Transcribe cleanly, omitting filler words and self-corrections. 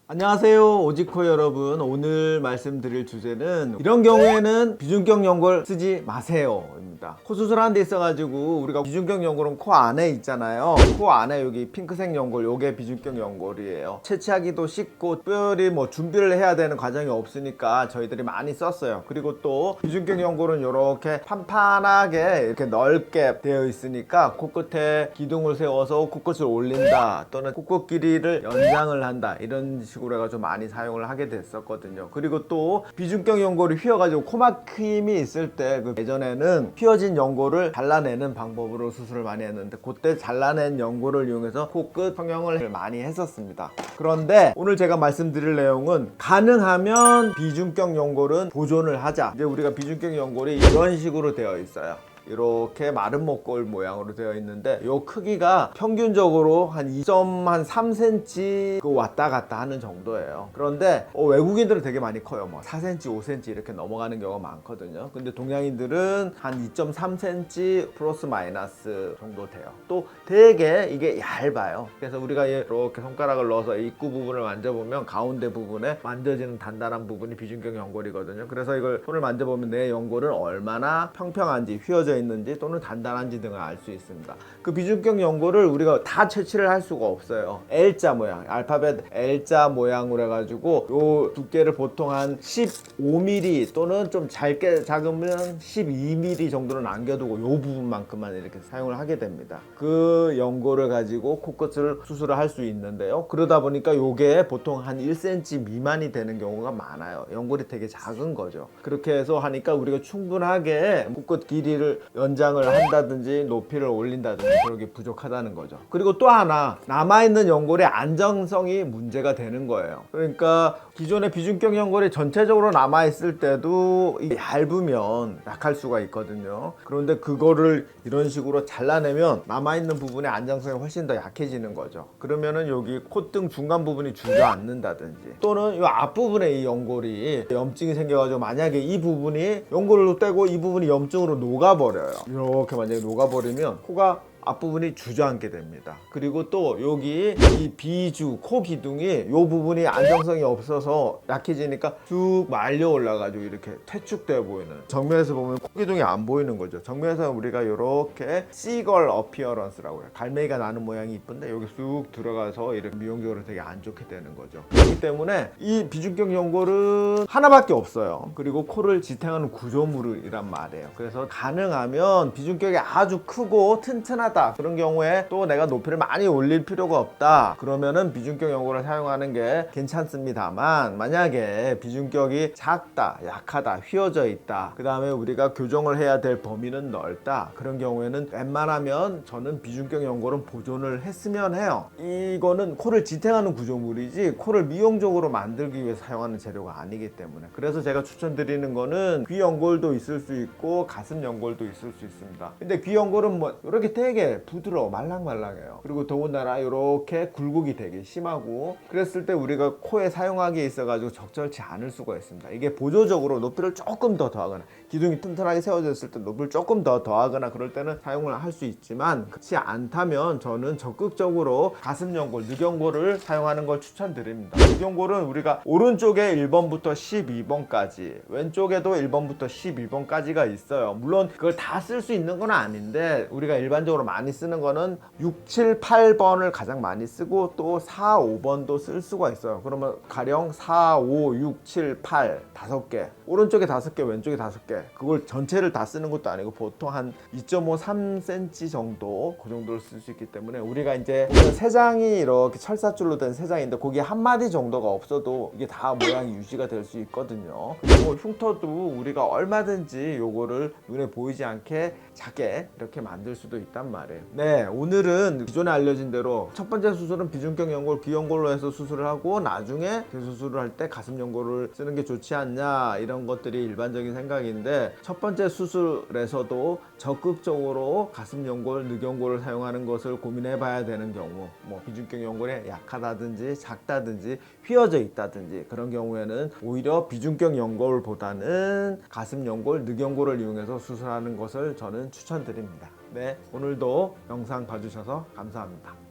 안녕하세요, 오지코 여러분. 오늘 말씀드릴 주제는 이런 경우에는 비중격 연골 쓰지 마세요 입니다. 코 수술하는 데 있어가지고 우리가 비중격 연골은 코 안에 있잖아요. 코 안에 여기 핑크색 연골, 요게 비중격 연골이에요. 채취하기도 쉽고 특별히 뭐 준비를 해야 되는 과정이 없으니까 저희들이 많이 썼어요. 그리고 또 비중격 연골은 이렇게 판판하게 이렇게 넓게 되어 있으니까 코끝에 기둥을 세워서 코끝을 올린다 또는 코끝 길이를 연장을 한다, 이런 식으로 해가지고 많이 사용을 하게 됐었거든요. 그리고 또 비중격 연골이 휘어가지고 코막힘이 있을 때 예전에는 휘어진 연골을 잘라내는 방법으로 수술을 많이 했는데, 그때 잘라낸 연골을 이용해서 코끝 성형을 많이 했었습니다. 그런데 오늘 제가 말씀드릴 내용은 가능하면 비중격 연골은 보존을 하자. 이제 우리가 비중격 연골이 이런 식으로 되어 있어요. 이렇게 마른 목골 모양으로 되어 있는데 이 크기가 평균적으로 한 2.3cm 왔다 갔다 하는 정도예요. 그런데 외국인들은 되게 많이 커요. 뭐 4cm, 5cm 이렇게 넘어가는 경우가 많거든요. 근데 동양인들은 한 2.3cm 플러스 마이너스 정도 돼요. 또 되게 이게 얇아요. 그래서 우리가 이렇게 손가락을 넣어서 입구 부분을 만져보면 가운데 부분에 만져지는 단단한 부분이 비중격 연골이거든요. 그래서 이걸 손을 만져보면 내 연골은 얼마나 평평한지, 휘어져 있는지 또는 단단한지 등을 알 수 있습니다. 그 비중격 연골을 우리가 다 채취를 할 수가 없어요. L자 모양, 알파벳 L자 모양으로 해가지고 요 두께를 보통 한 15mm 또는 좀 작게 작으면 12mm 정도는 남겨두고 요 부분만큼만 이렇게 사용을 하게 됩니다. 그 연골을 가지고 코끝을 수술을 할 수 있는데요. 그러다 보니까 요게 보통 한 1cm 미만이 되는 경우가 많아요. 연골이 되게 작은 거죠. 그렇게 해서 하니까 우리가 충분하게 코끝 길이를 연장을 한다든지 높이를 올린다든지 그러기 부족하다는 거죠. 그리고 또 하나, 남아있는 연골의 안정성이 문제가 되는 거예요. 그러니까 기존의 비중격 연골이 전체적으로 남아있을 때도 얇으면 약할 수가 있거든요. 그런데 그거를 이런 식으로 잘라내면 남아있는 부분의 안정성이 훨씬 더 약해지는 거죠. 그러면은 여기 콧등 중간 부분이 주저앉는다든지 또는 이 앞부분에 이 연골이 염증이 생겨가지고 만약에 이 부분이 연골로 떼고 이 부분이 염증으로 녹아버려요. 이렇게 만약에 녹아버리면 코가 앞부분이 주저앉게 됩니다. 그리고 또 여기 이 비주, 코 기둥이 요 부분이 안정성이 없어서 약해지니까 쭉 말려 올라가지고 이렇게 퇴축되어 보이는, 정면에서 보면 코 기둥이 안 보이는 거죠. 정면에서 우리가 이렇게 시걸 어피어런스라고 해요. 갈매기가 나는 모양이 이쁜데 여기 쑥 들어가서 이렇게 미용적으로 되게 안 좋게 되는 거죠. 그렇기 때문에 이 비중격 연골은 하나밖에 없어요. 그리고 코를 지탱하는 구조물이란 말이에요. 그래서 가능하면 비중격이 아주 크고 튼튼하다, 그런 경우에 또 내가 높이를 많이 올릴 필요가 없다, 그러면은 비중격 연골을 사용하는 게 괜찮습니다만, 만약에 비중격이 작다, 약하다, 휘어져 있다, 그 다음에 우리가 교정을 해야 될 범위는 넓다, 그런 경우에는 웬만하면 저는 비중격 연골은 보존을 했으면 해요. 이거는 코를 지탱하는 구조물이지 코를 미용적으로 만들기 위해 사용하는 재료가 아니기 때문에. 그래서 제가 추천드리는 거는 귀 연골도 있을 수 있고 가슴 연골도 있을 수 있습니다. 근데 귀 연골은 뭐 이렇게 되게 부드러워 말랑말랑해요. 그리고 더군다나 이렇게 굴곡이 되게 심하고, 그랬을 때 우리가 코에 사용하기에 있어 가지고 적절치 않을 수가 있습니다. 이게 보조적으로 높이를 조금 더 더하거나 기둥이 튼튼하게 세워졌을 때 높이를 조금 더 더하거나 그럴 때는 사용을 할 수 있지만, 그렇지 않다면 저는 적극적으로 가슴 연골, 늑연골을 사용하는 걸 추천드립니다. 늑연골은 우리가 오른쪽에 1번부터 12번까지, 왼쪽에도 1번부터 12번까지가 있어요. 물론 그걸 다 쓸 수 있는 건 아닌데 우리가 일반적으로 많이 쓰는 거는 6, 7, 8번을 가장 많이 쓰고 또 4, 5번도 쓸 수가 있어요. 그러면 가령 4, 5, 6, 7, 8 5개, 오른쪽에 5개, 왼쪽에 5개, 그걸 전체를 다 쓰는 것도 아니고 보통 한 2.5, 3cm 정도, 그 정도를 쓸 수 있기 때문에 우리가 이제 세장이 이렇게 철사줄로 된 세장인데 거기에 한 마디 정도가 없어도 이게 다 모양이 유지가 될 수 있거든요. 그리고 흉터도 우리가 얼마든지 요거를 눈에 보이지 않게 작게 이렇게 만들 수도 있단 말이에요. 네, 오늘은 기존에 알려진 대로 첫 번째 수술은 비중격 연골, 귀 연골로 해서 수술을 하고 나중에 대수술을 할 때 가슴 연골을 쓰는 게 좋지 않냐, 이런 것들이 일반적인 생각인데, 첫 번째 수술에서도 적극적으로 가슴 연골, 늑연골을 사용하는 것을 고민해 봐야 되는 경우, 뭐 비중격 연골이 약하다든지 작다든지 휘어져 있다든지 그런 경우에는 오히려 비중격 연골보다는 가슴 연골, 늑연골을 이용해서 수술하는 것을 저는 추천드립니다. 네, 오늘도 영상 봐주셔서 감사합니다.